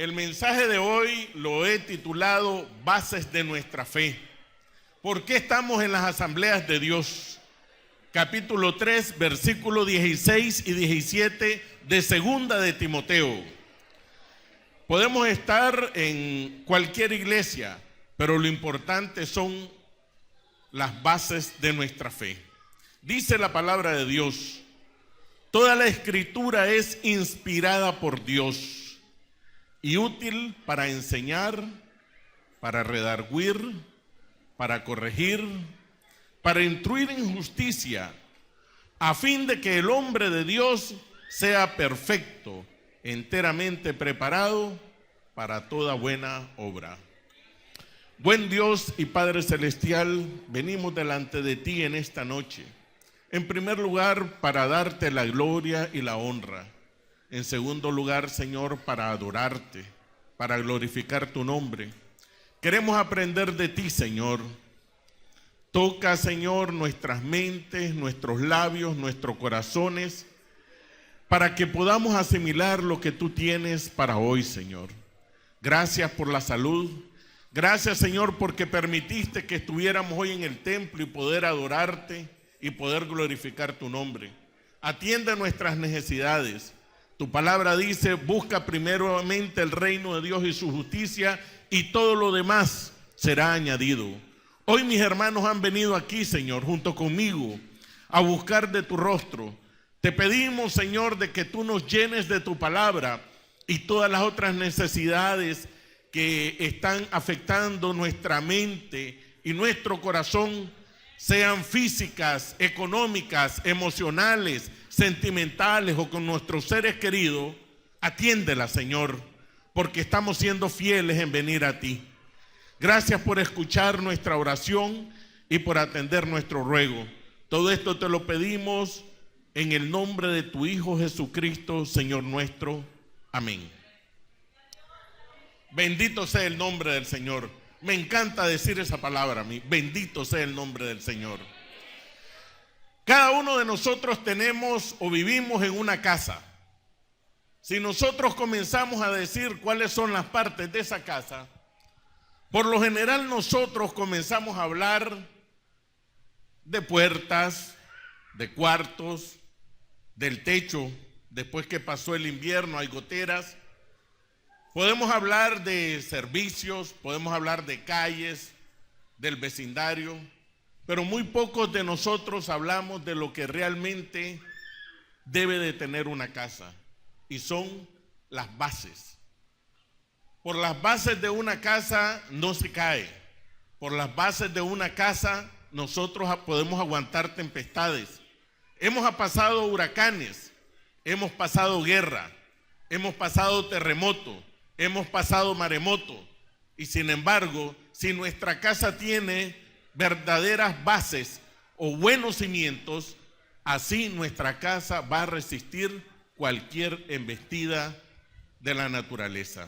El mensaje de hoy lo he titulado Bases de nuestra fe. ¿Por qué estamos en las asambleas de Dios? Capítulo 3, versículo 16 y 17 de Segunda de Timoteo. Podemos estar en cualquier iglesia, pero lo importante son las bases de nuestra fe. Dice la palabra de Dios: toda la escritura es inspirada por Dios y útil para enseñar, para redarguir, para corregir, para instruir en justicia, a fin de que el hombre de Dios sea perfecto, enteramente preparado para toda buena obra. Buen Dios y Padre Celestial, venimos delante de ti en esta noche. En primer lugar, para darte la gloria y la honra. En segundo lugar, Señor, para adorarte, para glorificar tu nombre. Queremos aprender de ti, Señor. Toca, Señor, nuestras mentes, nuestros labios, nuestros corazones, para que podamos asimilar lo que tú tienes para hoy, Señor. Gracias por la salud. Gracias, Señor, porque permitiste que estuviéramos hoy en el templo y poder adorarte y poder glorificar tu nombre. Atiende nuestras necesidades. Tu palabra dice: busca primeramente el reino de Dios y su justicia, y todo lo demás será añadido. Hoy mis hermanos han venido aquí, Señor, junto conmigo, a buscar de tu rostro. Te pedimos, Señor, de que tú nos llenes de tu palabra y todas las otras necesidades que están afectando nuestra mente y nuestro corazón, sean físicas, económicas, emocionales, sentimentales o con nuestros seres queridos. Atiéndela, Señor, porque estamos siendo fieles en venir a ti. Gracias por escuchar nuestra oración y por atender nuestro ruego. Todo esto te lo pedimos en el nombre de tu Hijo Jesucristo, Señor nuestro. Amén. Bendito sea el nombre del Señor. Me encanta decir esa palabra a mí. Bendito sea el nombre del Señor. Cada uno de nosotros tenemos o vivimos en una casa. Si nosotros comenzamos a decir cuáles son las partes de esa casa, por lo general nosotros comenzamos a hablar de puertas, de cuartos, del techo. Después que pasó el invierno hay goteras. Podemos hablar de servicios, podemos hablar de calles, del vecindario, pero muy pocos de nosotros hablamos de lo que realmente debe de tener una casa, y son las bases. Por las bases de una casa no se cae. Por las bases de una casa nosotros podemos aguantar tempestades. Hemos pasado huracanes, hemos pasado guerra, hemos pasado terremoto, hemos pasado maremoto, y sin embargo, si nuestra casa tiene verdaderas bases o buenos cimientos, así nuestra casa va a resistir cualquier embestida de la naturaleza.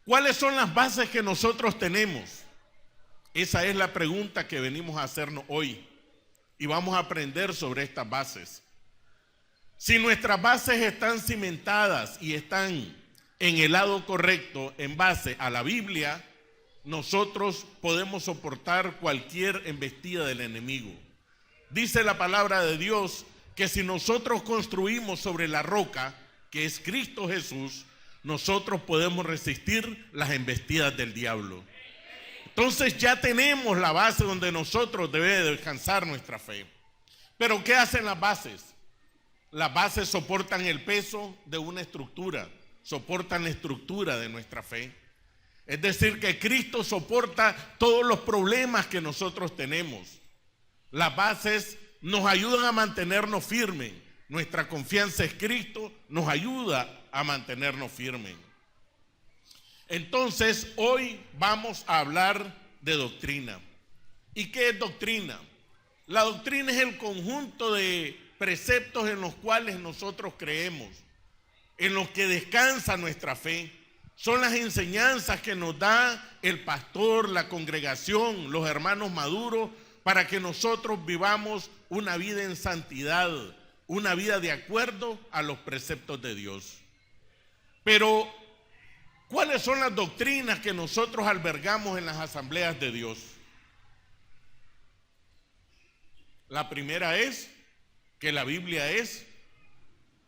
¿Cuáles son las bases que nosotros tenemos? Esa es la pregunta que venimos a hacernos hoy, y vamos a aprender sobre estas bases. Si nuestras bases están cimentadas y están en el lado correcto, en base a la Biblia, nosotros podemos soportar cualquier embestida del enemigo. Dice la palabra de Dios que si nosotros construimos sobre la roca, que es Cristo Jesús, nosotros podemos resistir las embestidas del diablo. Entonces ya tenemos la base donde nosotros debemos descansar nuestra fe. Pero ¿qué hacen las bases? Las bases soportan el peso de una estructura, soportan la estructura de nuestra fe. Es decir, que Cristo soporta todos los problemas que nosotros tenemos. Las bases nos ayudan a mantenernos firmes. Nuestra confianza en Cristo nos ayuda a mantenernos firmes. Entonces, hoy vamos a hablar de doctrina. ¿Y qué es doctrina? La doctrina es el conjunto de preceptos en los cuales nosotros creemos, en los que descansa nuestra fe. Son las enseñanzas que nos da el pastor, la congregación, los hermanos maduros, para que nosotros vivamos una vida en santidad, una vida de acuerdo a los preceptos de Dios. Pero, ¿cuáles son las doctrinas que nosotros albergamos en las asambleas de Dios? La primera es que la Biblia es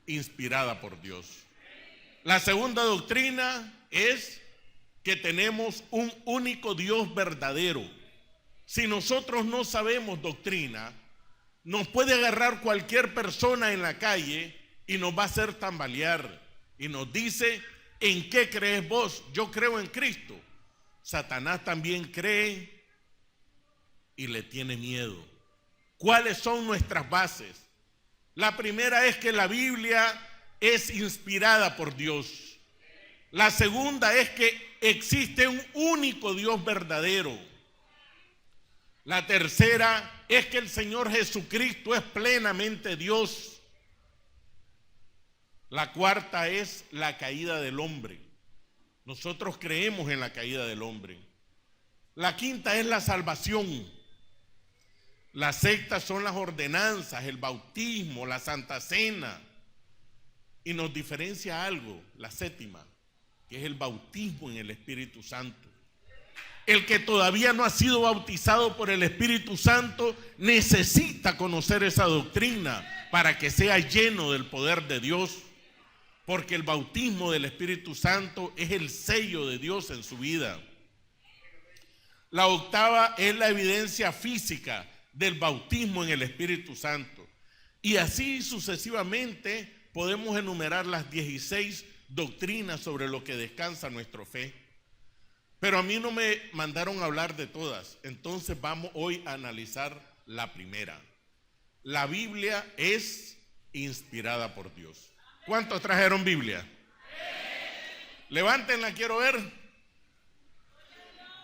inspirada por Dios. La segunda doctrina es que tenemos un único Dios verdadero. Si nosotros no sabemos doctrina, nos puede agarrar cualquier persona en la calle y nos va a hacer tambalear. Y nos dice, ¿en qué crees vos? Yo creo en Cristo. Satanás también cree y le tiene miedo. ¿Cuáles son nuestras bases? La primera es que la Biblia es inspirada por Dios. La segunda es que existe un único Dios verdadero. La tercera es que el Señor Jesucristo es plenamente Dios. La cuarta es la caída del hombre. Nosotros creemos en la caída del hombre. La quinta es la salvación. La sexta son las ordenanzas, el bautismo, la Santa Cena. Y nos diferencia algo, la séptima, que es el bautismo en el Espíritu Santo. El que todavía no ha sido bautizado por el Espíritu Santo necesita conocer esa doctrina para que sea lleno del poder de Dios. Porque el bautismo del Espíritu Santo es el sello de Dios en su vida. La octava es la evidencia física del bautismo en el Espíritu Santo. Y así sucesivamente podemos enumerar las 16 doctrinas sobre lo que descansa nuestra fe. Pero a mí no me mandaron a hablar de todas. Entonces vamos hoy a analizar la primera. La Biblia es inspirada por Dios. ¿Cuántos trajeron Biblia? Levántenla, quiero ver.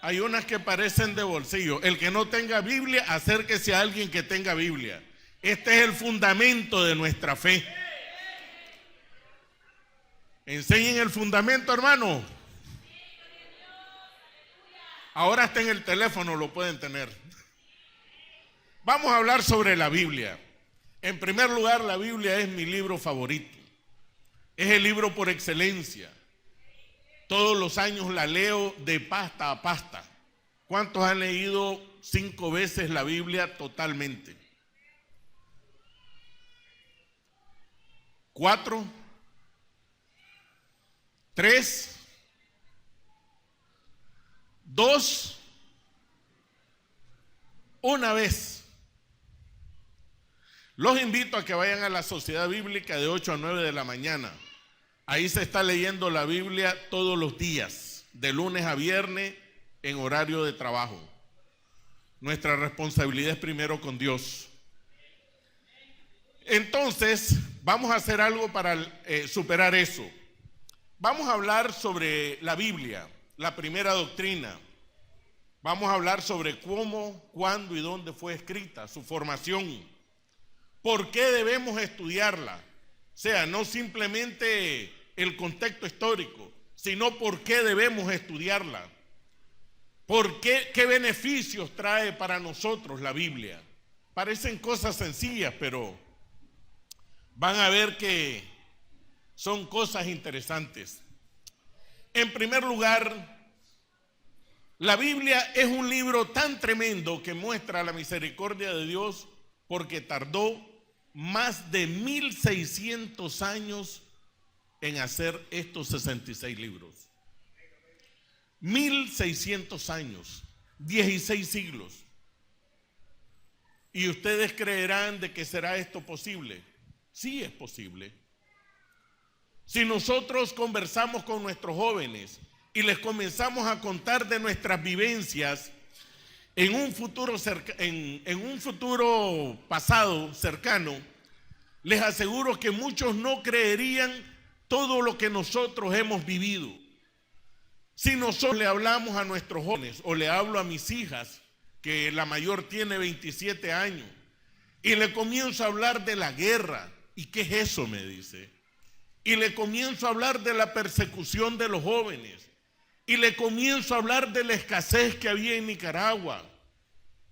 Hay unas que parecen de bolsillo. El que no tenga Biblia, acérquese a alguien que tenga Biblia. Este es el fundamento de nuestra fe. Enseñen el fundamento, hermano. Ahora está en el teléfono, lo pueden tener. Vamos a hablar sobre la Biblia. En primer lugar, la Biblia es mi libro favorito. Es el libro por excelencia. Todos los años la leo de pasta a pasta. ¿Cuántos han leído 5 veces la Biblia totalmente? 4, 3, 2, una vez. Los invito a que vayan a la Sociedad Bíblica de 8 a 9 de la mañana. Ahí se está leyendo la Biblia todos los días, de lunes a viernes, en horario de trabajo. Nuestra responsabilidad es primero con Dios. Entonces, vamos a hacer algo para superar eso. Vamos a hablar sobre la Biblia, la primera doctrina. Vamos a hablar sobre cómo, cuándo y dónde fue escrita, su formación. ¿Por qué debemos estudiarla? O sea, no simplemente el contexto histórico, sino por qué debemos estudiarla. ¿Por qué? ¿Qué beneficios trae para nosotros la Biblia? Parecen cosas sencillas, pero van a ver que son cosas interesantes. En primer lugar, la Biblia es un libro tan tremendo que muestra la misericordia de Dios porque tardó más de 1600 años en hacer estos 66 libros. 1600 años, 16 siglos. ¿Y ustedes creerán de que será esto posible? Sí es posible. Si nosotros conversamos con nuestros jóvenes y les comenzamos a contar de nuestras vivencias en un futuro pasado cercano, les aseguro que muchos no creerían todo lo que nosotros hemos vivido. Si nosotros le hablamos a nuestros jóvenes, o le hablo a mis hijas, que la mayor tiene 27 años, y le comienzo a hablar de la guerra, ¿y qué es eso?, me dice. Y le comienzo a hablar de la persecución de los jóvenes, y le comienzo a hablar de la escasez que había en Nicaragua,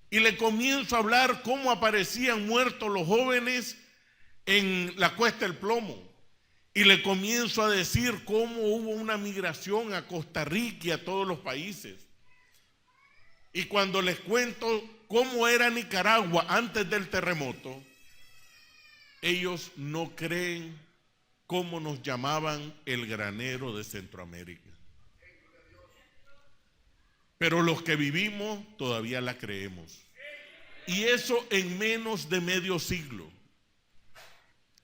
y le comienzo a hablar cómo aparecían muertos los jóvenes en la Cuesta del Plomo. y le comienzo a decir cómo hubo una migración a Costa Rica y a todos los países. Y cuando les cuento cómo era Nicaragua antes del terremoto, ellos no creen cómo nos llamaban el granero de Centroamérica. Pero los que vivimos todavía la creemos. Y eso en menos de medio siglo.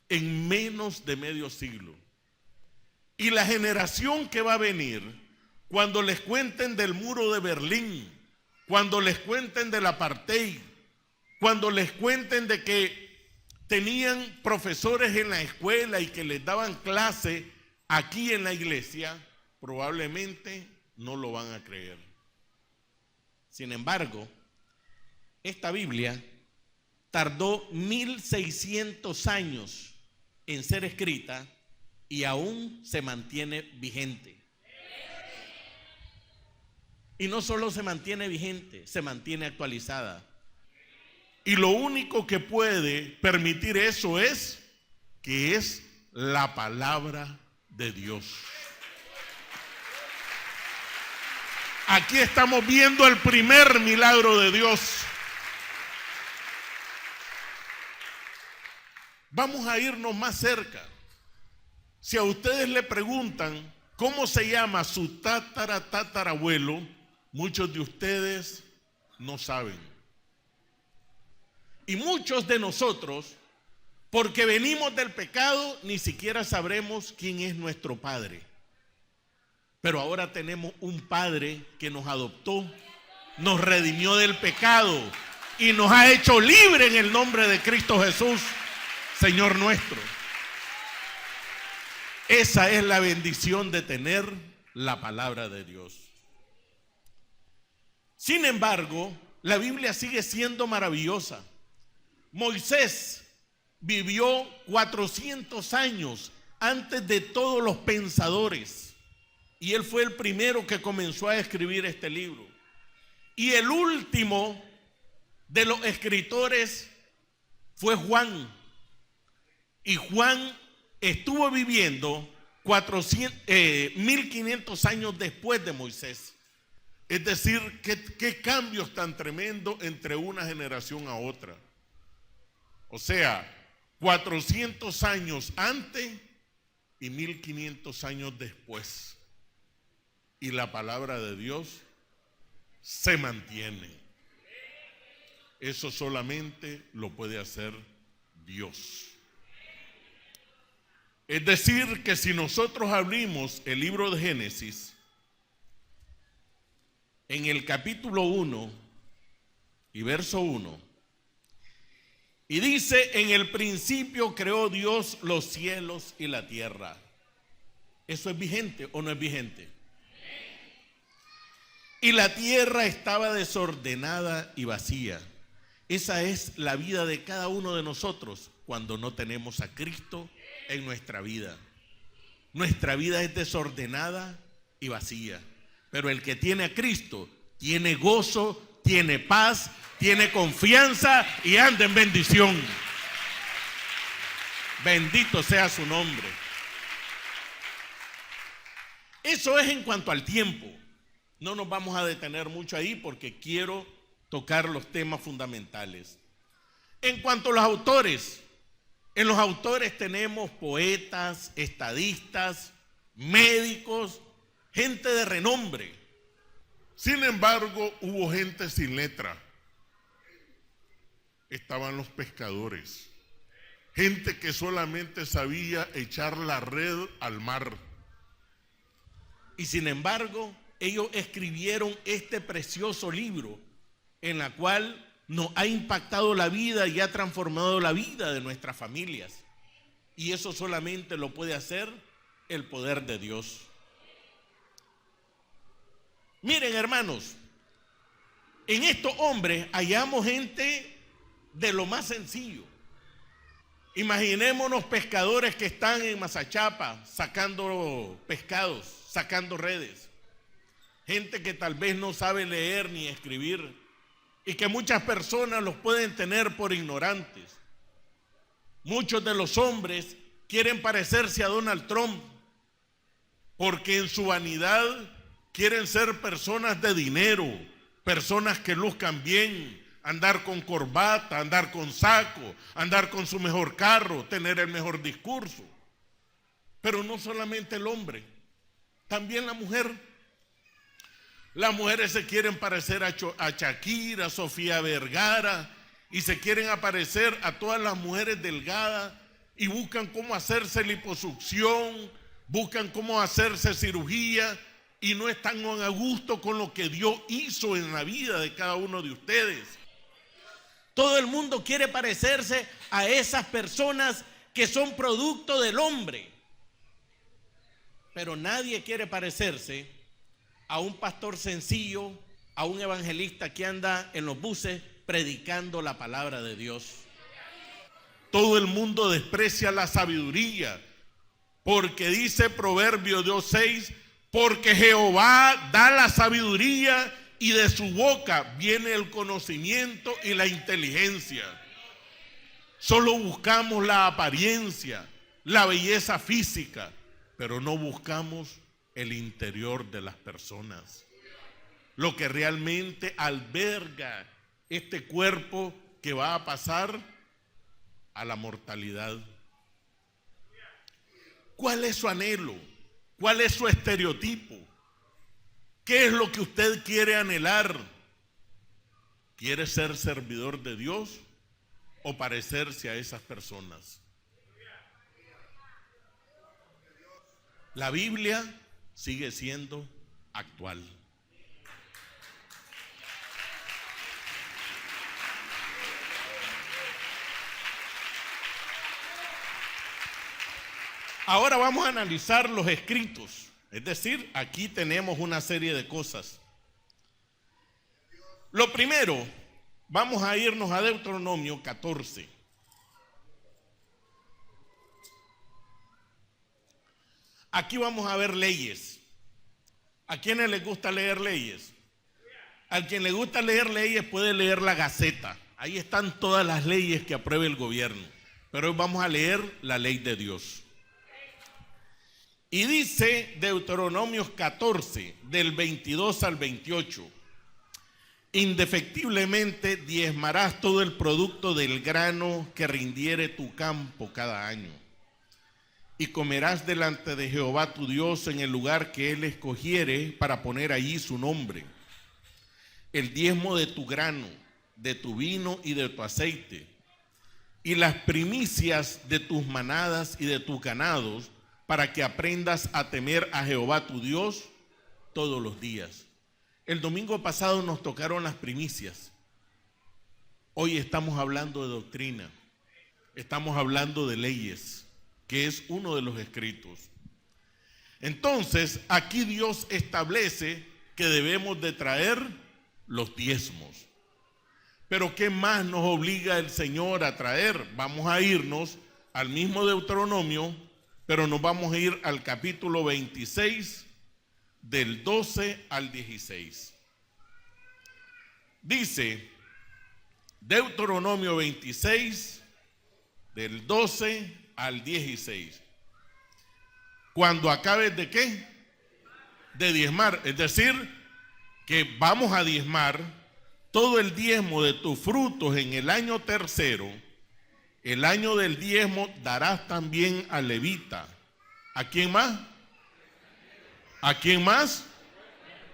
En menos de medio siglo. Y la generación que va a venir, cuando les cuenten del muro de Berlín, cuando les cuenten del apartheid, cuando les cuenten de que tenían profesores en la escuela y que les daban clase aquí en la iglesia, probablemente no lo van a creer. Sin embargo, esta Biblia tardó 1600 años en ser escrita y aún se mantiene vigente. Y no solo se mantiene vigente, se mantiene actualizada. Y lo único que puede permitir eso es que es la palabra de Dios. Aquí estamos viendo el primer milagro de Dios. Vamos a irnos más cerca. Si a ustedes le preguntan cómo se llama su tatarabuelo, muchos de ustedes no saben. Y muchos de nosotros, porque venimos del pecado, ni siquiera sabremos quién es nuestro padre. Pero ahora tenemos un Padre que nos adoptó, nos redimió del pecado y nos ha hecho libre en el nombre de Cristo Jesús, Señor nuestro. Esa es la bendición de tener la palabra de Dios. Sin embargo, la Biblia sigue siendo maravillosa. Moisés vivió 400 años antes de todos los pensadores. Y él fue el primero que comenzó a escribir este libro. Y el último de los escritores fue Juan. Y Juan estuvo viviendo 1500 años después de Moisés. Es decir, qué cambios tan tremendos entre una generación a otra. O sea, 400 años antes y 1500 años después. Y la palabra de Dios se mantiene. Eso solamente lo puede hacer Dios. Es decir, que si nosotros abrimos el libro de Génesis, en el capítulo 1 y verso 1, y dice: en el principio creó Dios los cielos y la tierra. ¿Eso es vigente o no es vigente? Y la tierra estaba desordenada y vacía. Esa es la vida de cada uno de nosotros cuando no tenemos a Cristo en nuestra vida. Nuestra vida es desordenada y vacía. Pero el que tiene a Cristo tiene gozo, tiene paz, tiene confianza y anda en bendición. Bendito sea su nombre. Eso es en cuanto al tiempo. No nos vamos a detener mucho ahí porque quiero tocar los temas fundamentales. En cuanto a los autores, en los autores tenemos poetas, estadistas, médicos, gente de renombre. Sin embargo, hubo gente sin letra. Estaban los pescadores, gente que solamente sabía echar la red al mar. Y sin embargo, ellos escribieron este precioso libro en la cual nos ha impactado la vida y ha transformado la vida de nuestras familias. Y eso solamente lo puede hacer el poder de Dios. Miren, hermanos, en estos hombres hallamos gente de lo más sencillo. Imaginémonos pescadores que están en Mazachapa sacando pescados, sacando redes. Gente que tal vez no sabe leer ni escribir y que muchas personas los pueden tener por ignorantes. Muchos de los hombres quieren parecerse a Donald Trump porque en su vanidad quieren ser personas de dinero, personas que luzcan bien, andar con corbata, andar con saco, andar con su mejor carro, tener el mejor discurso. Pero no solamente el hombre, también la mujer. Las mujeres se quieren parecer a Shakira, a Sofía Vergara, y se quieren aparecer a todas las mujeres delgadas y buscan cómo hacerse liposucción, buscan cómo hacerse cirugía y no están a gusto con lo que Dios hizo en la vida de cada uno de ustedes. Todo el mundo quiere parecerse a esas personas que son producto del hombre, pero nadie quiere parecerse a un pastor sencillo, a un evangelista que anda en los buses predicando la palabra de Dios. Todo el mundo desprecia la sabiduría, porque dice Proverbios 2:6, porque Jehová da la sabiduría y de su boca viene el conocimiento y la inteligencia. Solo buscamos la apariencia, la belleza física, pero no buscamos el interior de las personas, lo que realmente alberga este cuerpo que va a pasar a la mortalidad. ¿Cuál es su anhelo? ¿Cuál es su estereotipo? ¿Qué es lo que usted quiere anhelar? ¿Quiere ser servidor de Dios o parecerse a esas personas? La Biblia sigue siendo actual. Ahora vamos a analizar los escritos. Es decir, aquí tenemos una serie de cosas. Lo primero, vamos a irnos a Deuteronomio 14. Aquí vamos a ver leyes. ¿A quiénes les gusta leer leyes? Al quien le gusta leer leyes puede leer la Gaceta. Ahí están todas las leyes que apruebe el gobierno. Pero hoy vamos a leer la ley de Dios. Y dice Deuteronomios 14, del 22 al 28, indefectiblemente diezmarás todo el producto del grano que rindiere tu campo cada año, y comerás delante de Jehová tu Dios en el lugar que él escogiere para poner allí su nombre. El diezmo de tu grano, de tu vino y de tu aceite, y las primicias de tus manadas y de tus ganados, para que aprendas a temer a Jehová tu Dios todos los días. El domingo pasado nos tocaron las primicias. Hoy estamos hablando de doctrina. Estamos hablando de leyes, que es uno de los escritos. Entonces, aquí Dios establece que debemos de traer los diezmos. Pero ¿qué más nos obliga el Señor a traer? Vamos a irnos al mismo Deuteronomio, pero nos vamos a ir al capítulo 26, del 12 al 16. Dice Deuteronomio 26, del 12 al 16. Cuando acabes de ¿qué? De diezmar, es decir, que vamos a diezmar todo el diezmo de tus frutos en el año tercero. El año del diezmo darás también al levita. ¿A quién más? ¿A quién más?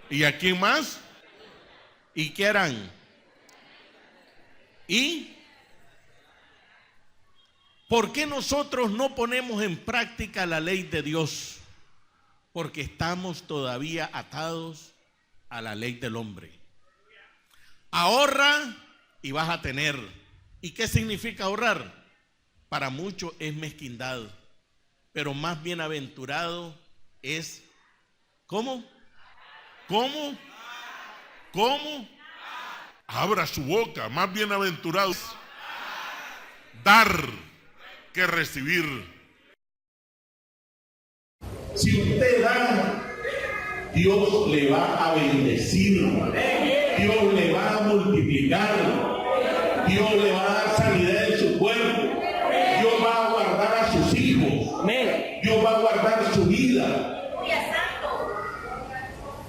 ¿Y a quién más? ¿Y qué harán? ¿Y por qué nosotros no ponemos en práctica la ley de Dios? Porque estamos todavía atados a la ley del hombre. Ahorra y vas a tener. ¿Y qué significa ahorrar? Para muchos es mezquindad, pero más bienaventurado es, ¿cómo? ¿Cómo? ¿Cómo? Abra su boca, más bienaventurado es dar que recibir. Si usted da, Dios le va a bendecir, Dios le va a multiplicar, Dios le va a dar sanidad en su cuerpo, Dios va a guardar a sus hijos.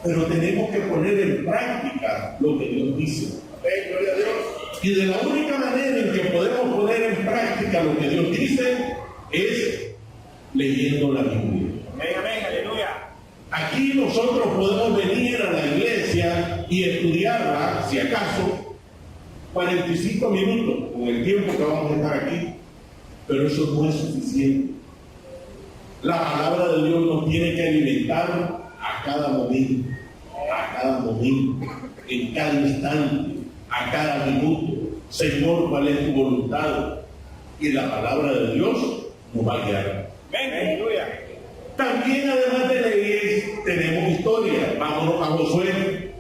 pero tenemos que poner en práctica lo que Dios dice. Gloria a Dios. Y de la única manera en que podemos poner en práctica lo que Dios dice es leyendo la Biblia. Amén, amén, aleluya. Aquí nosotros podemos venir a la iglesia y estudiarla, si acaso, 45 minutos, con el tiempo que vamos a estar aquí, pero eso no es suficiente. La palabra de Dios nos tiene que alimentar a cada momento, en cada instante, a cada minuto. Señor, ¿cuál es tu voluntad? Y la palabra de Dios nos va a guiar. Amén, aleluya. También, además de leer, tenemos historia. Vámonos a Josué.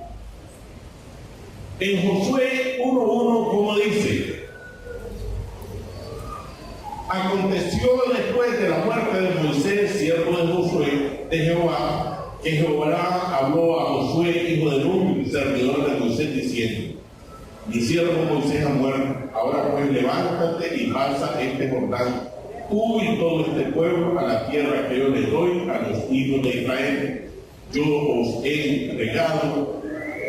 En Josué 1:1, como dice: aconteció después de la muerte de Moisés, siervo de Josué, de Jehová, que Jehová habló a Josué, hijo de Nun, servidor de Moisés, diciendo: mi siervo Moisés ha muerto, ahora pues levántate y pasa este Jordán, tú y todo este pueblo, a la tierra que yo les doy a los hijos de Israel. Yo os he entregado,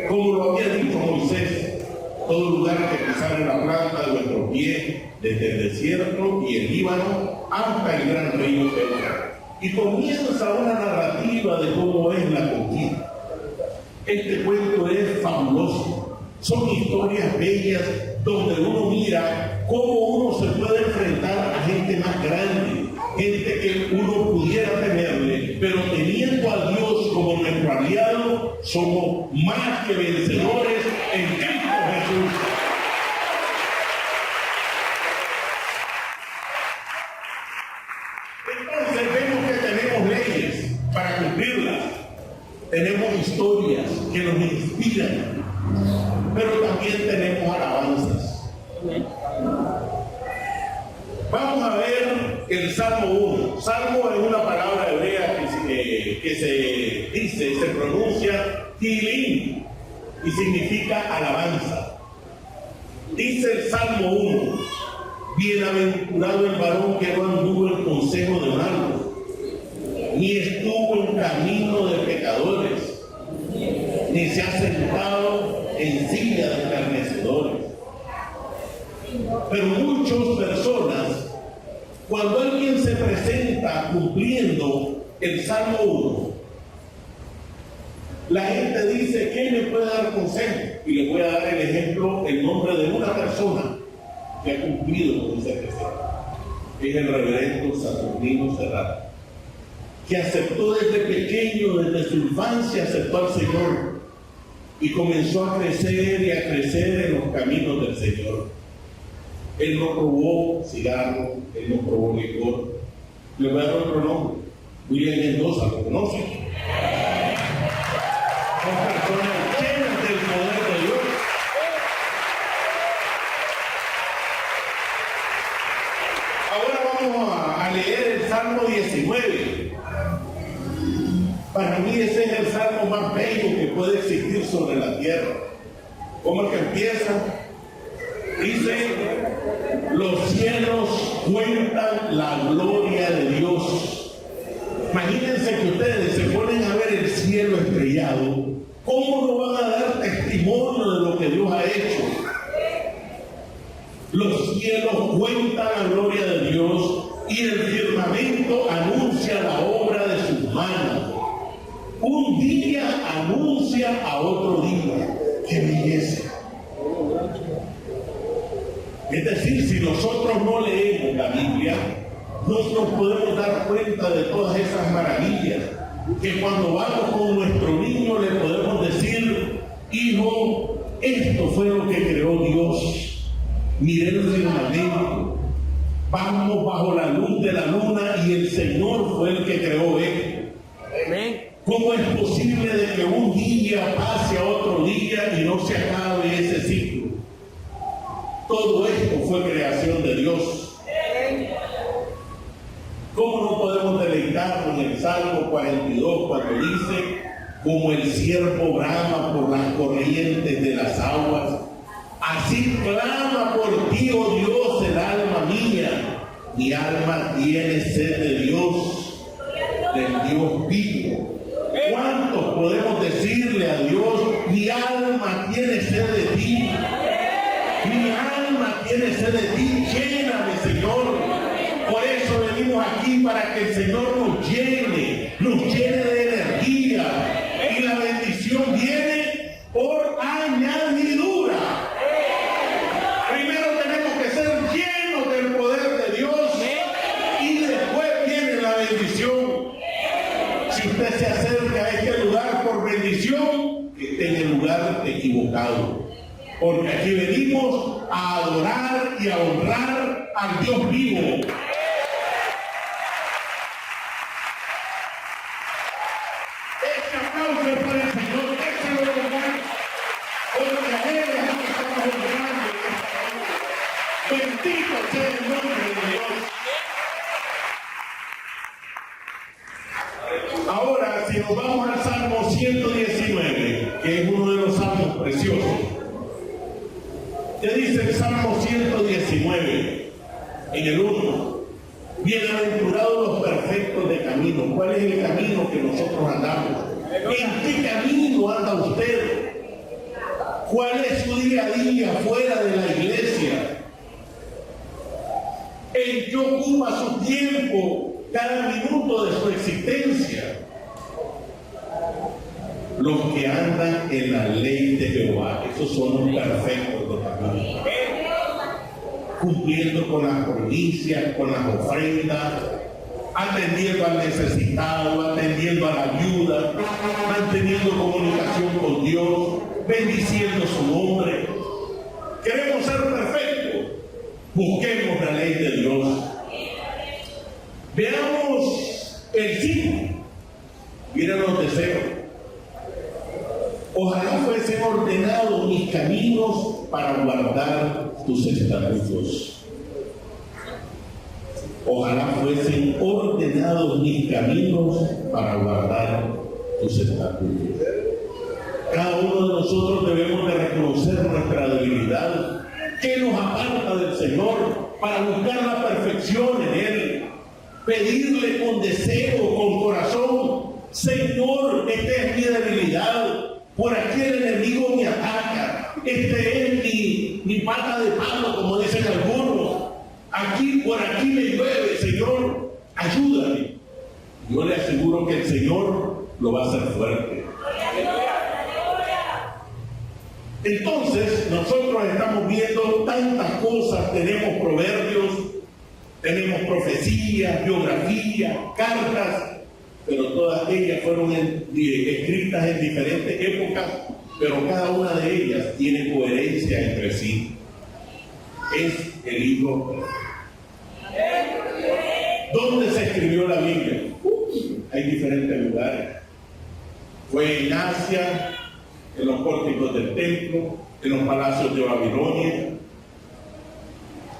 como lo había dicho Moisés, todo lugar que pisare la planta de vuestro pie, desde el desierto y el Líbano hasta el gran río Éufrates. Y comienza una narrativa de cómo es la conquista. Este cuento es fabuloso. Son historias bellas donde uno mira cómo uno se puede enfrentar a gente más grande, gente que uno pudiera temerle, pero teniendo a Dios como nuestro aliado, somos más que vencedores en Cristo Jesús. Entonces vemos que tenemos leyes para cumplirlas, tenemos historias que nos inspiran, pero también tenemos alabanzas. Vamos a ver el Salmo 1. Salmo es una palabra hebrea que se pronuncia Tilim y significa alabanza. Dice el Salmo 1: bienaventurado el varón que no anduvo en consejo de malos, ni estuvo en camino de pecadores, ni se ha sentado en silla de escarnecedores. Pero muchas personas, cuando alguien se presenta cumpliendo el Salmo 1, la gente dice: ¿quién me puede dar consejo? Y le voy a dar el ejemplo, el nombre de una persona que ha cumplido con ese precepto. Es el reverendo Saturnino Serrano, que aceptó desde pequeño, desde su infancia, aceptó al Señor y comenzó a crecer y a crecer en los caminos del Señor. Él no probó cigarro, él no probó licor. Le voy a dar otro nombre: William Mendoza, ¿lo conocen? Son personas llenas del poder de Dios. Ahora vamos a leer el Salmo 19. Para mí ese es el salmo más bello que puede existir sobre la tierra. ¿Cómo es que empieza? Dice: los cielos cuentan la gloria de Dios. Imagínense que ustedes se ponen a ver el cielo estrellado. ¿Cómo no van a dar testimonio de lo que Dios ha hecho? Los cielos cuentan la gloria de Dios y el firmamento anuncia la obra de sus manos. Un día anuncia a otro día. ¡Qué belleza! Es decir, si nosotros no leemos la Biblia, no nos podemos dar cuenta de todas esas maravillas, que cuando vamos con nuestro niño le podemos decir: hijo, esto fue lo que creó Dios. Miré el firmamento, vamos bajo la luz de la luna y el Señor fue el que creó esto. Amén. ¿Cómo es posible de que un día pase a otro día y no se acabe ese ciclo? Todo esto fue creación de Dios. ¿Cómo no podemos deleitarnos en el Salmo 42 cuando dice: como el ciervo brama por las corrientes de las aguas, así clama por ti, oh Dios, el alma mía. Mi alma tiene sed de Dios, del Dios vivo. ¿Cuántos podemos decirle a Dios: mi alma tiene sed de ti. Mi alma tiene sed de ti, lléname, Señor. Por eso venimos aquí, para que el Señor nos llene de energía. Y la bendición viene por añadidura. Primero tenemos que ser llenos del poder de Dios y después viene la bendición. Si usted se acerca a este lugar por bendición, esté en el lugar equivocado. Porque aquí venimos a adorar y a honrar al Dios vivo. Este aplauso es para el Señor, déjalo de lugar, porque a Él es lo que estamos honrando en esta hora. Bendito sea el nombre de Dios. Ahora, si nos vamos al Salmo 119, que es uno de los salmos preciosos. ¿Qué dice el Salmo 119? En el 1. Bienaventurados los perfectos de camino. ¿Cuál es el camino que nosotros andamos? ¿En qué camino anda usted? ¿Cuál es su día a día fuera de la iglesia? ¿En qué ocupa su tiempo cada minuto de su existencia? Los que andan en la ley de Jehová, esos son los perfectos de camino. Cumpliendo con las primicias, con las ofrendas, atendiendo al necesitado, atendiendo a la viuda, manteniendo comunicación con Dios, bendiciendo su nombre. Queremos ser perfectos. Busquemos la ley de Dios. Veamos el 5. Miren los deseos. Ojalá fuesen ordenados mis caminos para guardar tus estatutos. Ojalá fuesen ordenados mis caminos para guardar tus estatutos. Cada uno de nosotros debemos de reconocer nuestra debilidad, que nos aparta del Señor, para buscar la perfección en Él. Pedirle con deseo, con corazón: Señor, esta es mi debilidad. Por aquí el enemigo me ataca. Este es mi pata de palo, como dicen algunos. Por aquí me llueve, Señor, ayúdame. Yo le aseguro que el Señor lo va a hacer fuerte. Entonces, nosotros estamos viendo tantas cosas. Tenemos proverbios, tenemos profecías, biografías, cartas, pero todas ellas fueron escritas en diferentes épocas, pero cada una de ellas tiene coherencia entre sí. Es el libro. ¿Dónde se escribió la Biblia? Hay diferentes lugares. Fue en Asia, en los pórticos del templo, en los palacios de Babilonia.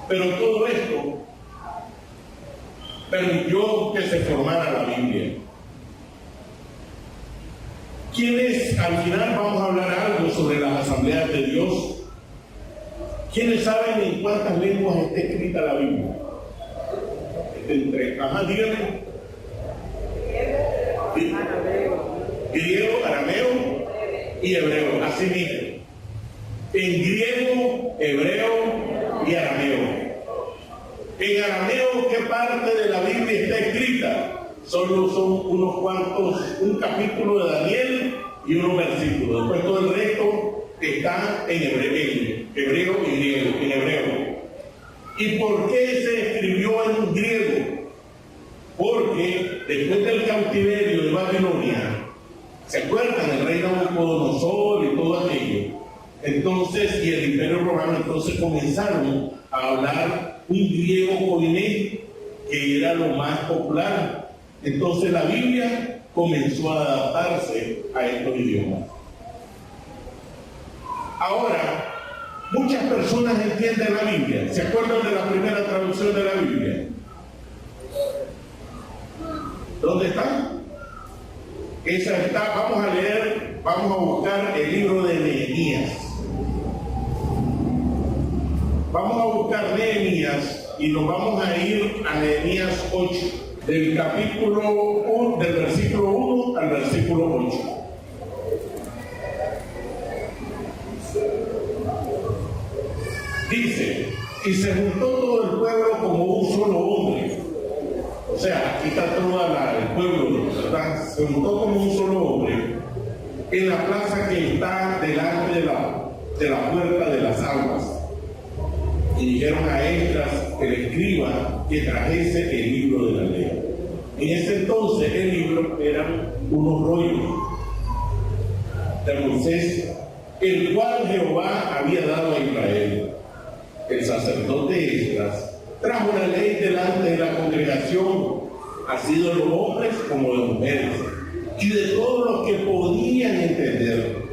Pero todo esto permitió que se formara la Biblia. ¿Quiénes, al final vamos a hablar algo sobre las asambleas de Dios? ¿Quiénes saben en cuántas lenguas está escrita la Biblia? Díganme. Griego, arameo y hebreo, así mismo. En griego, hebreo y arameo. En arameo, ¿qué parte de la Biblia está escrita? Solo son unos cuantos, un capítulo de Daniel y unos versículos. Después todo el resto está en hebreo y griego, en hebreo. ¿Y por qué se escribió en griego? Porque después del cautiverio de Babilonia, ¿se acuerdan? El rey Nabucodonosor y todo aquello. Entonces, y el imperio romano, entonces comenzaron a hablar un griego koiné, que era lo más popular. Entonces la Biblia comenzó a adaptarse a estos idiomas. Ahora, muchas personas entienden la Biblia. ¿Se acuerdan de la primera traducción de la Biblia? ¿Dónde está? Esa está. Vamos a leer, vamos a buscar el libro de Nehemías. Vamos a buscar Nehemías y nos vamos a ir a Nehemías 8, del capítulo 1, del versículo 1 al versículo 8. Dice, y se juntó todo el pueblo como un solo hombre. O sea, aquí está todo el pueblo, ¿verdad? Se juntó como un solo hombre en la plaza que está delante de la puerta de las aguas. Y dijeron a Esdras, el escriba, que trajese el libro de la ley. En ese entonces el libro eran unos rollos de Moisés, el cual Jehová había dado a Israel. El sacerdote Esdras trajo la ley delante de la congregación, así de los hombres como de mujeres, y de todos los que podían entender,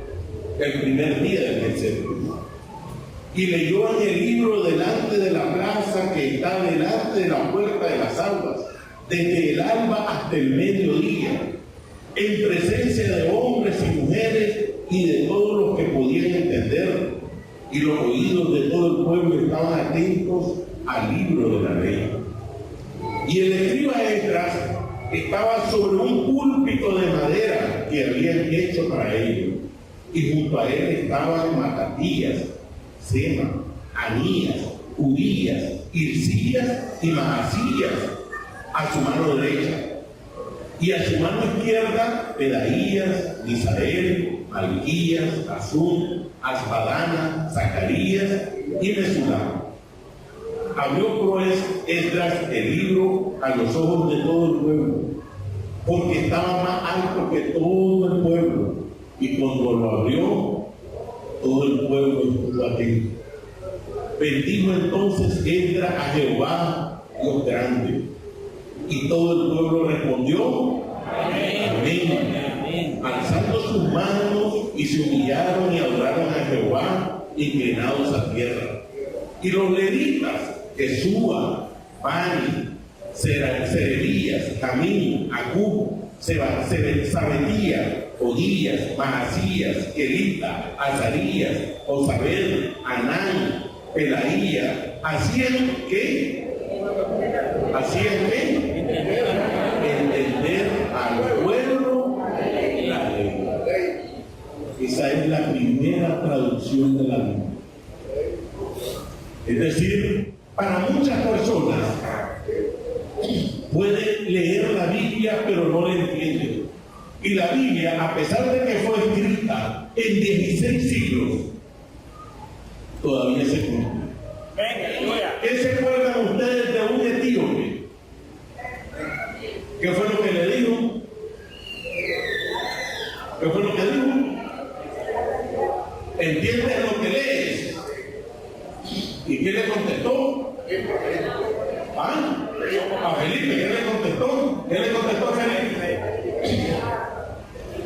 el primer día del mes séptimo. Y leyó en el libro delante de la plaza que está delante de la puerta de las aguas, desde el alba hasta el mediodía, en presencia de hombres y mujeres y de todos los que podían entender, y los oídos de todo el pueblo estaban atentos al libro de la ley. Y el escriba Esdras estaba sobre un púlpito de madera que habían hecho para ellos, y junto a él estaban Matatías, Sema, Anías, Urías, Hilcías y Maasías a su mano derecha, y a su mano izquierda Pedaías, Misael, Malquías, Azún, Asbadana, Zacarías y Mesulam. Abrió pues Esdras el libro a los ojos de todo el pueblo, porque estaba más alto que todo el pueblo, y cuando lo abrió, todo el pueblo estuvo atento. Bendijo entonces Esdras a Jehová, Dios grande, y todo el pueblo respondió: amén, amén, alzando sus manos, y se humillaron y adoraron a Jehová, inclinados a tierra. Y los levitas, Jesúa, Bani, Serebías, Jamín, Acub, Sabedías, Odías, Maasías, Elita, Azarías, Osabed, Anán, Pelaías, hacían que entender al pueblo la ley. Esa es la primera traducción de la Biblia. Es decir, para muchas personas pueden leer la Biblia pero no la entienden. Y la Biblia, a pesar de que fue escrita en 16 siglos, todavía se cumple. ¿Qué se acuerdan ustedes de un etíope? ¿Qué fue lo que le dijo? ¿Qué fue lo que dijo? ¿Entiendes lo que lees? ¿Y qué le contestó? A Felipe, ¿qué le contestó? ¿Qué le contestó a Felipe?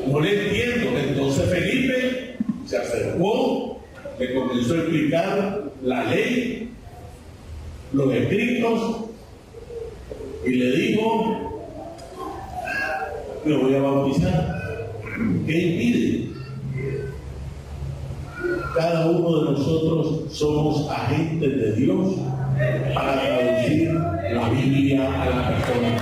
No le entiendo. Entonces Felipe se acercó, le comenzó a explicar la ley, los escritos, y le dijo: me voy a bautizar. ¿Qué impide? Cada uno de nosotros somos agentes de Dios para traducir la Biblia a la persona.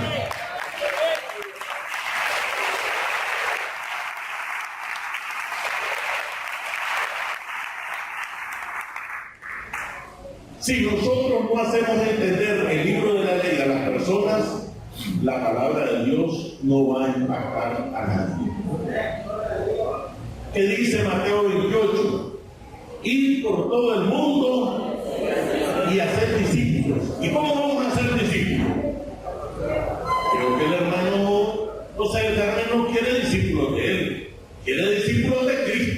Si nosotros no hacemos entender el libro de la ley a las personas, la palabra de Dios no va a impactar a nadie. ¿Qué dice Mateo 28? Ir por todo el mundo y hacer discípulos. ¿Y cómo vamos a hacer discípulos? Creo que el hermano, el hermano quiere discípulos de él, quiere discípulos de Cristo.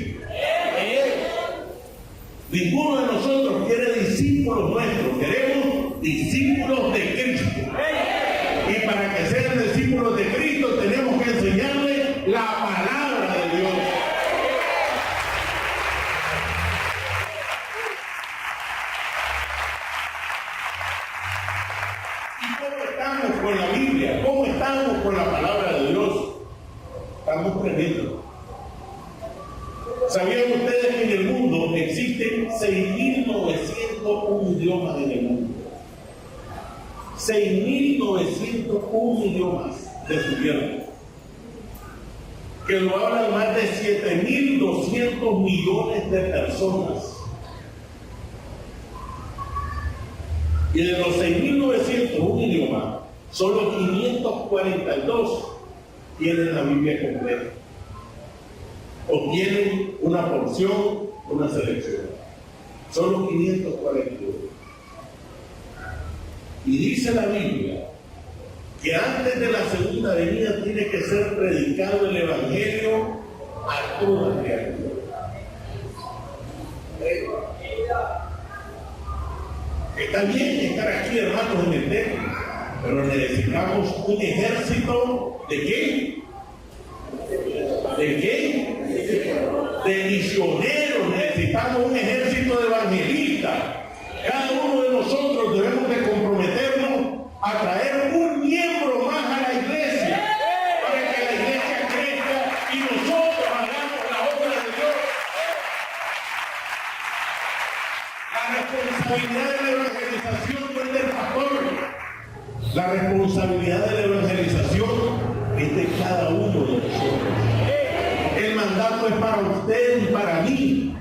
Ninguno de nosotros quiere discípulos nuestros, queremos discípulos de Cristo. Y para que sean discípulos de Cristo tenemos que enseñarles la palabra de Dios. ¿Y cómo estamos con la Biblia? ¿Cómo estamos con la palabra de Dios? Estamos perdiendo. ¿Sabían ustedes que en el mundo existen 6.901 idiomas en el mundo? 6.901 idiomas descubiertos, que lo hablan más de 7.200 millones de personas. Y de los 6.901 idiomas, solo 542 tienen la Biblia completa. O tienen una porción, una selección. Solo 542. Y dice la Biblia que antes de la segunda venida tiene que ser predicado el Evangelio a toda criatura. Está bien estar aquí, hermanos, en el templo, pero necesitamos un ejército ¿de qué? ¿De qué? De misioneros. Necesitamos un ejército de evangelistas. Cada uno de nosotros debemos de comprometernos a traer un miembro más a la iglesia para que la iglesia crezca y nosotros hagamos la obra de Dios. La responsabilidad de la evangelización no es del pastor. La responsabilidad de la evangelización es de cada uno de nosotros. El mandato es para usted y para mí.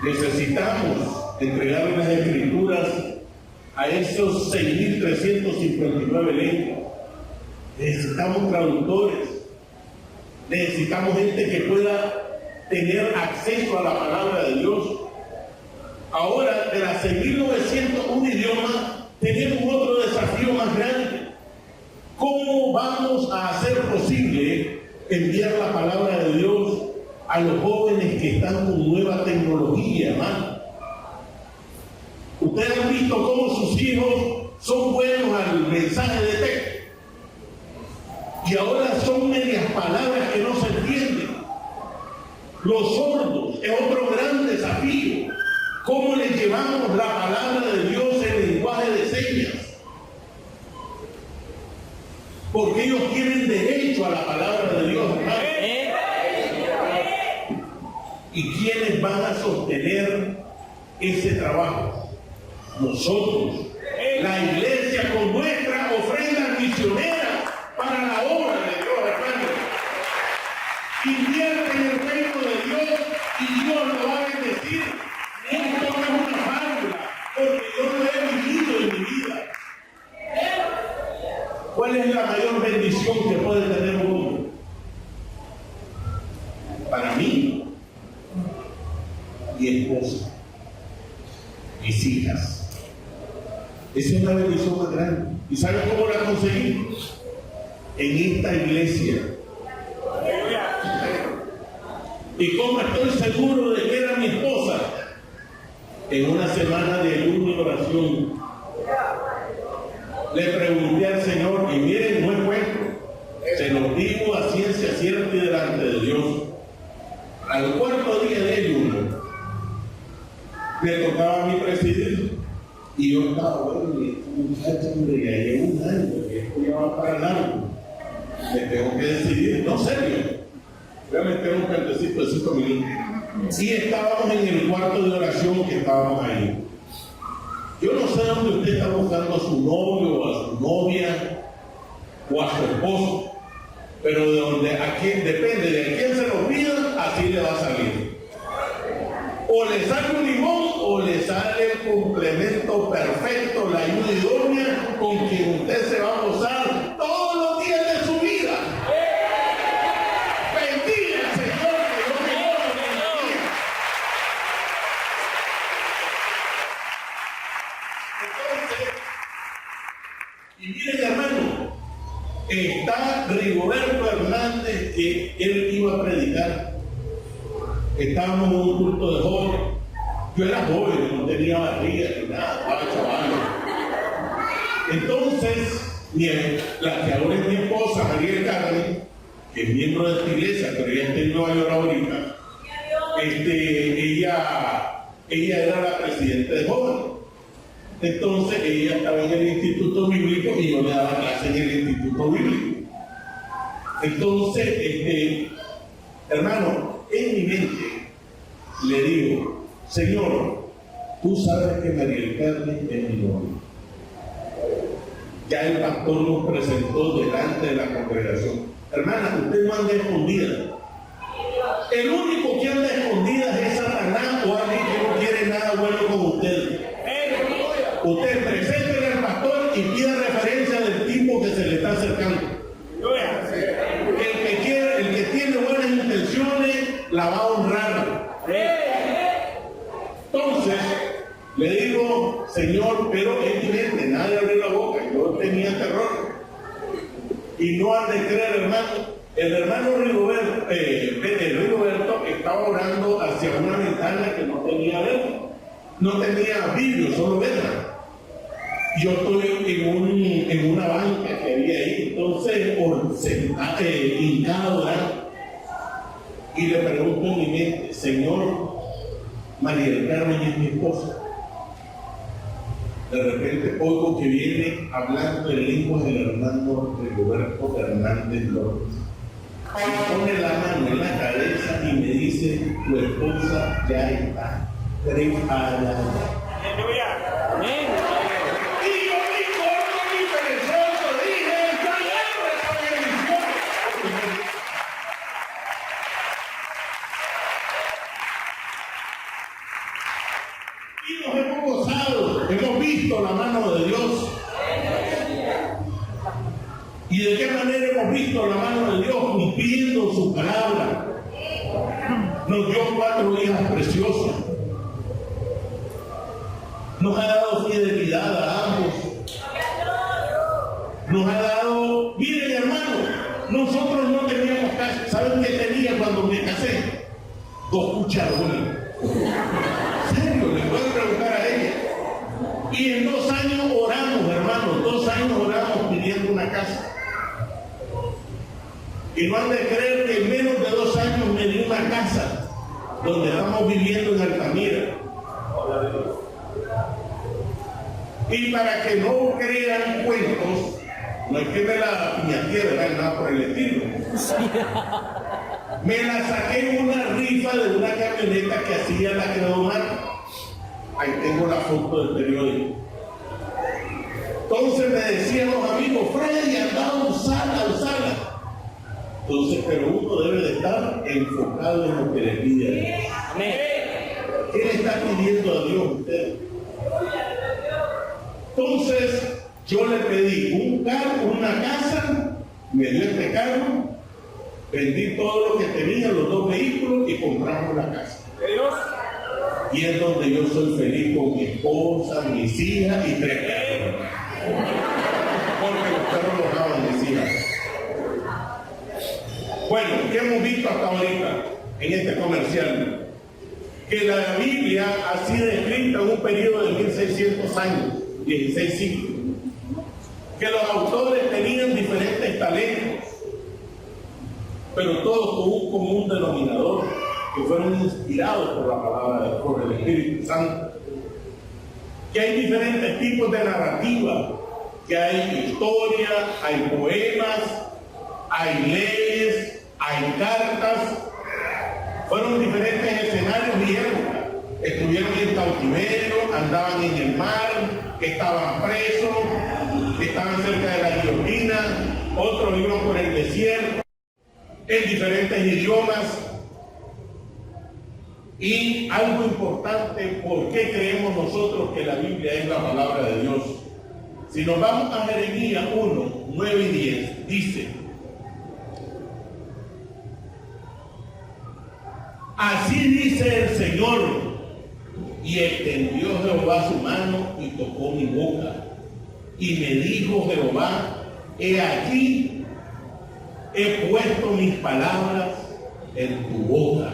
Necesitamos entregarle las escrituras a esos 6.359 lenguas. Necesitamos traductores. Necesitamos gente que pueda tener acceso a la palabra de Dios. Ahora, de las 6.901 idiomas, tenemos otro desafío más grande. ¿Cómo vamos a hacer posible enviar la palabra de Dios a los jóvenes que están con nueva tecnología, hermano? Ustedes han visto cómo sus hijos son buenos al mensaje de texto. Y ahora son medias palabras que no se entienden. Los sordos es otro gran desafío. ¿Cómo les llevamos la palabra de Dios en lenguaje de señas? Porque ellos tienen derecho a la palabra de Dios, hermano. ¿Y quiénes van a sostener ese trabajo? Nosotros, la iglesia, con nuestra ofrenda misionera para la obra de Dios, hermano. Invierte en el reino de Dios y Dios lo va a bendecir. Esto no es una fábula, porque yo lo he vivido en mi vida. ¿Cuál es la mayor bendición que puede tener un hombre? Para mí, mi esposa, mis hijas. Esa es una bendición más grande. ¿Y saben cómo la conseguí? En esta iglesia. ¿Y cómo estoy seguro de que era mi esposa? En una semana de ayuno y oración, le pregunté al Señor, y miren, no es cuento, se lo digo a ciencia cierta y delante de Dios. Al cuarto día de ayuno, le tocaba a mí presidir, y yo estaba, bueno, muchacha, hombre, ya llevo un año, que esto ya va para largo, me tengo que decidir, no serio, voy a meter un cantecito de 5 minutos. Y estábamos en el cuarto de oración que estábamos ahí. Yo no sé dónde usted está buscando a su novio o a su novia o a su esposo, pero de donde a quién depende, de quién se lo pida, así le va a salir. O le sale un limón o le sale el complemento perfecto, la ayuda idónea con quien usted se va a gozar todos los días de su vida. Bendiga al Señor, que Dios me bendiga. Entonces, y miren, hermano, está Rigoberto Hernández, que él iba a predicar. Estábamos en un culto de jóvenes. Yo era joven, no tenía barriga ni nada, 8 años. Entonces, la que ahora es mi esposa, María Carmen, que es miembro de esta iglesia, pero ella está en Nueva York ahorita, ella era la presidenta de jóvenes. Entonces, ella estaba en el instituto bíblico y yo le daba clase en el instituto bíblico. Entonces, hermano, en mi mente le digo, Señor, tú sabes que María Carmen es mi novia. Ya el pastor nos presentó delante de la congregación. Hermana, usted no anda escondida. El único que anda escondida es Satanás, o alguien que no quiere nada bueno con usted. Señor, pero es evidente, nadie abrió la boca, yo tenía terror. Y no han de creer, hermano. El hermano Rigoberto estaba orando hacia una ventana que no tenía verja, no tenía vidrio, solo verja. Yo estoy en una banca que había ahí, entonces hincado orando. Y le pregunto en mi mente, Señor, María del Carmen es mi esposa. De repente oigo que viene hablando en lenguas del hermano Rigoberto Hernández López. Me pone la mano en la cabeza y me dice, tu esposa ya está preparada. Aleluya. Amén. Y yo ni corto ni perezoso dije, está lleno de esa bendición. Y nos hemos gozado, hemos visto la mano de Dios. ¿Y de qué manera hemos visto la mano de Dios? Cumpliendo su palabra. Nos dio 4 hijas preciosas. Nos ha dado fidelidad a ambos. Nos ha dado, miren hermano, nosotros no teníamos casa. ¿Saben qué tenía cuando me casé? 2 cucharones. ¿En serio? Le puedo preguntar a ella. Y en 2 años oramos, hermanos, 2 años oramos pidiendo una casa. Y no han de creer que en menos de 2 años me di una casa donde estamos viviendo en Altamira. Y para que no crean cuentos, no es que me la piñatiera, nada por el estilo. Me la saqué en una rifa de una camioneta que hacía la Credomar. Ahí tengo la foto del periódico. Entonces me decían los amigos, Freddy, anda a usarla. Entonces, pero uno debe de estar enfocado en lo que le pide a Dios. Amén. ¿Qué le está pidiendo a Dios usted? Entonces, yo le pedí un carro, una casa, me dio este carro, vendí todo lo que tenía, los 2 vehículos y compramos la casa. ¿De Dios? Y es donde yo soy feliz con mi esposa, mis hijas y 3 perros. Porque los perros los daban mis hijas. Bueno, ¿qué hemos visto hasta ahorita en este comercial? Que la Biblia ha sido escrita en un periodo de 1600 años, 16 siglos. Que los autores tenían diferentes talentos, pero todos con un común denominador, que fueron inspirados por la palabra, por el Espíritu Santo. Que hay diferentes tipos de narrativa, que hay historia, hay poemas, hay leyes, hay cartas. Fueron diferentes escenarios y épocas. Estuvieron en cautiverio, andaban en el mar, estaban presos, estaban cerca de la guillotina, otros iban por el desierto, en diferentes idiomas. Y algo importante, ¿por qué creemos nosotros que la Biblia es la palabra de Dios? Si nos vamos a Jeremías 1, 9 y 10, dice: así dice el Señor, y extendió Jehová su mano y tocó mi boca. Y me dijo Jehová, he aquí, he puesto mis palabras en tu boca.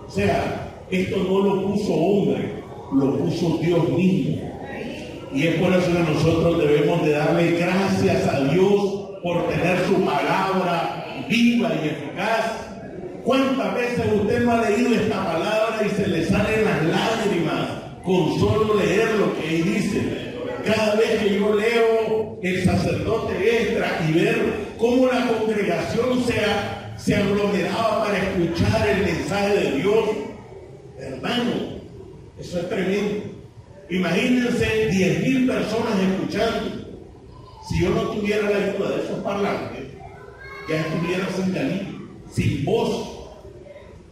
O sea, esto no lo puso hombre, lo puso Dios mismo. Y es por eso que nosotros debemos de darle gracias a Dios por tener su palabra viva y eficaz. ¿Cuántas veces usted no ha leído esta palabra y se le salen las lágrimas con solo leer lo que ahí dice? Cada vez que yo leo el sacerdote Esdras y ver cómo la congregación se aglomeraba para escuchar el mensaje de Dios, hermano, eso es tremendo. Imagínense 10,000 personas escuchando. Si yo no tuviera la ayuda de esos parlantes, ya estuviera sin Galilea, sin voz.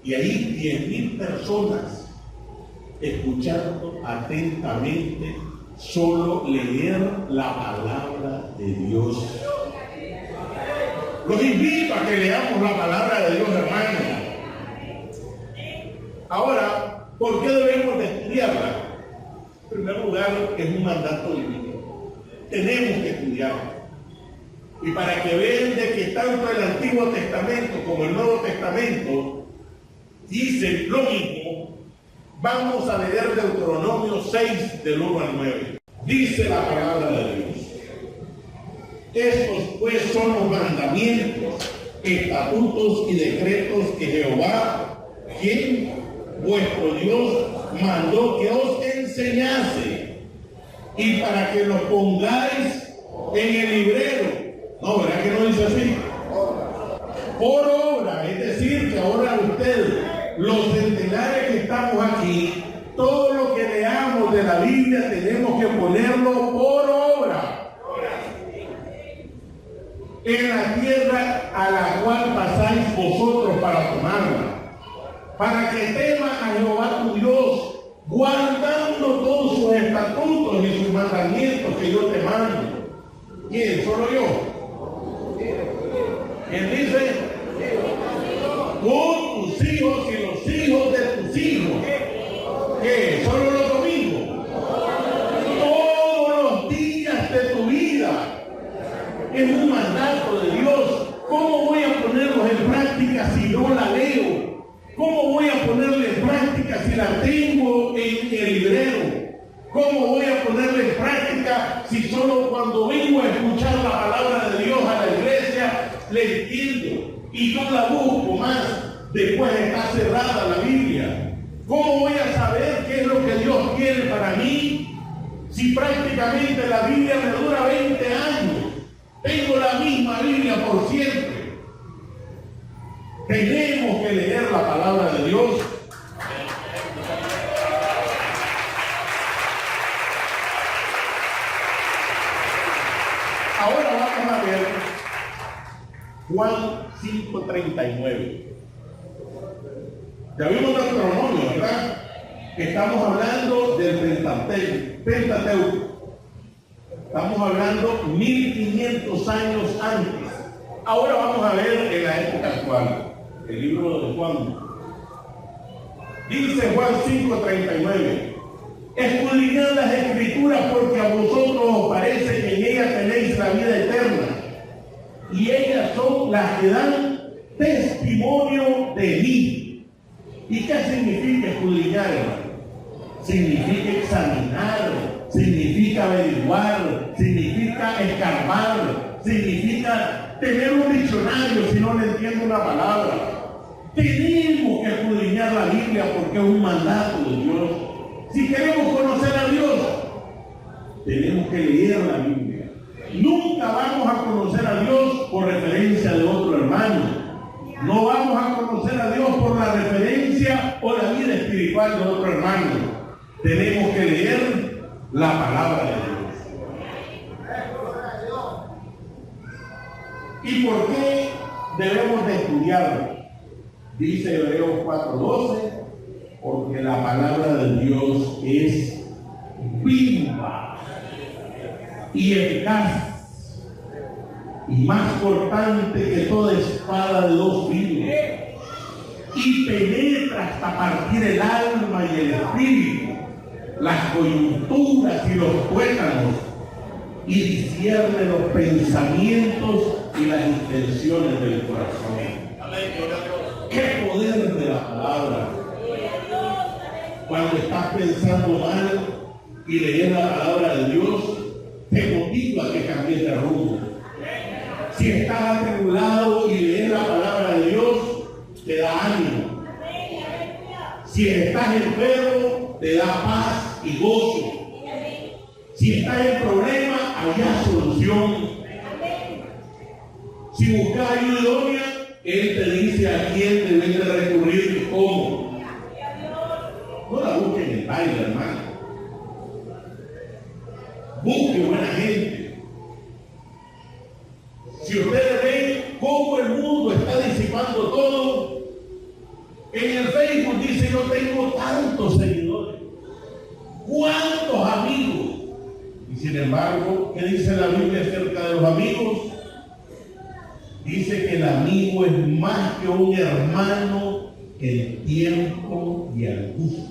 Y ahí 10,000 personas escuchando atentamente solo leer la palabra de Dios. Los invito a que leamos la palabra de Dios, hermanos. Ahora, ¿por qué debemos de estudiar? En primer lugar, es un mandato divino. Tenemos que estudiarlo. Y para que vean de que tanto el Antiguo Testamento como el Nuevo Testamento dicen lo mismo, vamos a leer Deuteronomio 6, del 1 al 9. Dice la palabra de Dios: estos pues son los mandamientos, estatutos y decretos que Jehová, quien vuestro Dios, mandó que os enseñase, y para que los pongáis en el librero. No, ¿verdad que no dice así? Por obra, es decir, que ahora ustedes, los centenares que estamos aquí, todo lo que leamos de la Biblia tenemos que ponerlo por obra en la tierra a la cual pasáis vosotros para tomarla, para que temas a Jehová tu Dios, guardando todos sus estatutos y sus mandamientos que yo te mando. ¿Quién? ¿Solo yo? ¿Quién dice? Con tus hijos y los hijos de tus hijos. ¿Qué? ¿Solo los domingos? Todos los días de tu vida. Es un mandato de Dios. ¿Cómo voy a ponerlos en práctica si no la leo? ¿Cómo voy a ponerla en práctica si la tengo en el librero? ¿Cómo voy a ponerla en práctica si solo cuando vengo a escuchar la palabra de Dios a la iglesia le entiendo y yo la busco más? Después está cerrada la Biblia. ¿Cómo voy a saber qué es lo que Dios quiere para mí si prácticamente la Biblia me dura 20 años? Tengo la misma Biblia por siempre. Tenemos que leer la palabra de Dios. Ahora vamos a ver Juan 5:39. Ya vimos Deuteronomio, ¿verdad? Estamos hablando del Pentateuco. Estamos hablando 1500 años antes. Ahora vamos a ver en la época actual, el libro de Juan. Dice Juan 5:39. Escudriñad las Escrituras porque a vosotros os parece que en ellas tenéis la vida eterna, y ellas son las que dan testimonio de mí. ¿Y qué significa escudriñar, hermano? Significa examinar, significa averiguar, significa escarbar, significa tener un diccionario si no le entiendo una palabra. Tenemos que escudriñar la Biblia porque es un mandato de Dios. Si queremos conocer a Dios, tenemos que leer la Biblia. Nunca vamos a conocer a Dios por referencia de otro hermano. No vamos a conocer a Dios por la referencia o la vida espiritual de otro hermano. Tenemos que leer la palabra de Dios. ¿Y por qué debemos de estudiarlo? Dice Hebreos 4:12. Porque la palabra de Dios es viva y eficaz y más cortante que toda espada de dos filos, y penetra hasta partir el alma y el espíritu, las coyunturas y los tuétanos, y discierne los pensamientos y las intenciones del corazón. ¡Qué poder de la palabra! Cuando estás pensando mal y lees la palabra de Dios, te motiva a que cambies de rumbo. Si estás atribulado y lees la palabra de Dios, te da ánimo. Si estás enfermo, te da paz y gozo. Si estás en problema, hay solución. Si buscas ayuda idónea, Él te dice a quién debes de recurrir y cómo. No la busquen en el baile, hermano. Busque buena gente. Si ustedes ven cómo el mundo está disipando todo, en el Facebook dice: yo tengo tantos seguidores, cuántos amigos. Y sin embargo, ¿qué dice la Biblia acerca de los amigos? Dice que el amigo es más que un hermano en tiempo y angustia.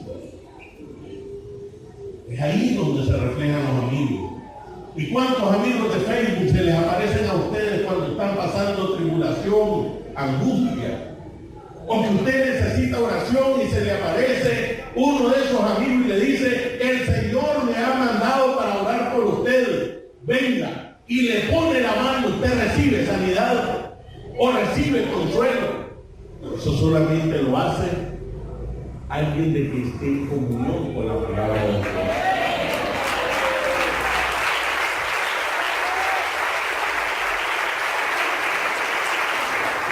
Es ahí donde se reflejan los amigos. ¿Y cuántos amigos de Facebook se les aparecen a ustedes cuando están pasando tribulación, angustia? O que usted necesita oración y se le aparece uno de esos amigos y le dice: el Señor me ha mandado para orar por usted, venga, y le pone la mano, usted recibe sanidad o recibe consuelo. Pero eso solamente lo hace alguien de que esté en comunión con la palabra de Dios.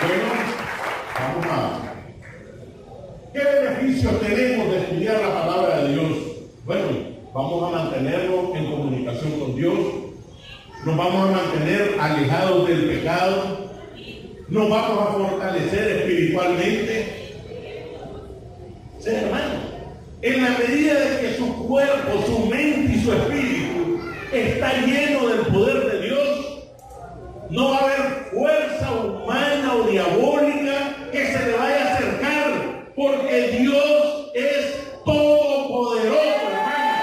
Bueno, vamos a... ¿Qué beneficios tenemos de estudiar la palabra de Dios? Bueno, vamos a mantenernos en comunicación con Dios, nos vamos a mantener alejados del pecado, nos vamos a fortalecer espiritualmente. Sí, hermano, en la medida de que su cuerpo, su mente y su espíritu está lleno del poder de Dios, no va a haber fuerza humana o diabólica que se le vaya a acercar, porque Dios es todopoderoso, hermano.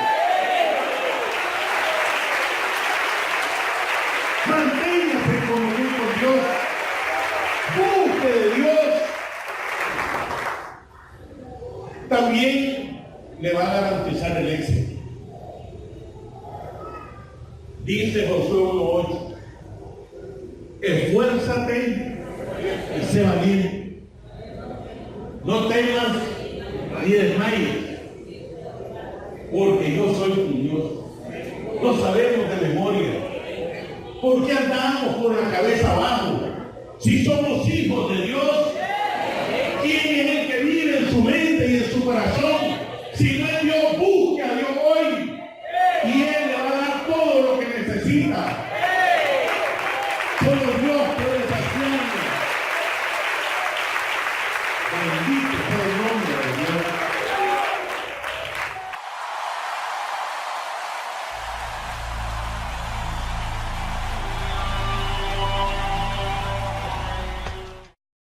Manténgase en comunión con Dios, busque de Dios. También le va a garantizar el éxito. Dice Josué 1:8: esfuérzate y sé valiente. No temas ni desmayes, porque yo soy tu Dios. Lo sabemos de memoria. ¿Por qué andamos con la cabeza abajo? Si somos hijos de Dios, ¿quién es el que vive en su mente y en su corazón? Si no es Dios, busque a Dios hoy y Él le va a dar todo lo que necesita. Solo Dios puede saciarlo. Bendito